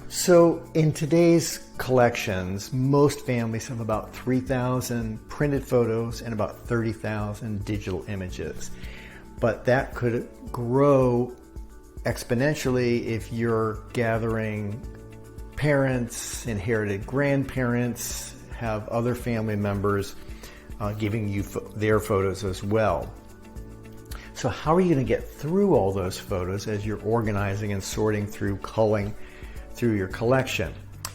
So in today's collections, most families have about 3,000 printed photos and about 30,000 digital images. But that could grow exponentially if you're gathering parents, inherited grandparents, have other family members giving you their photos as well. So how are you going to get through all those photos as you're organizing and sorting through, culling through your collection?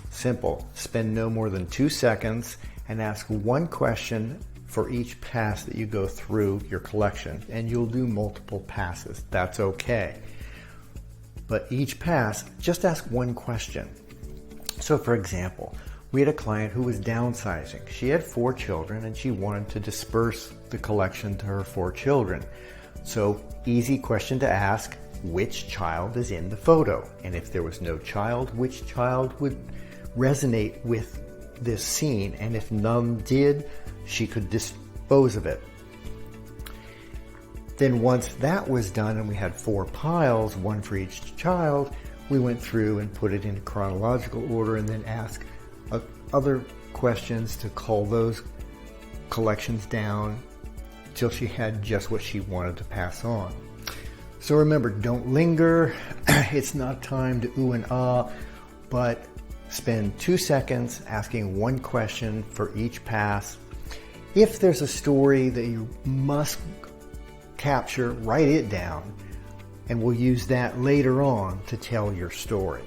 Simple. Spend no more than 2 seconds and ask one question for each pass that you go through your collection, and you'll do multiple passes. That's okay. But each pass, just ask one question. So for example, we had a client who was downsizing. She had 4 children and she wanted to disperse the collection to her 4 children. So easy question to ask, which child is in the photo? And if there was no child, which child would resonate with this scene? And if none did, she could dispose of it. Then once that was done and we had 4 piles, one for each child, we went through and put it in chronological order and then asked other questions to cull those collections down till she had just what she wanted to pass on. So remember, don't linger. It's not time to ooh and ah, but spend 2 seconds asking one question for each pass. If there's a story that you must capture, write it down, and we'll use that later on to tell your story.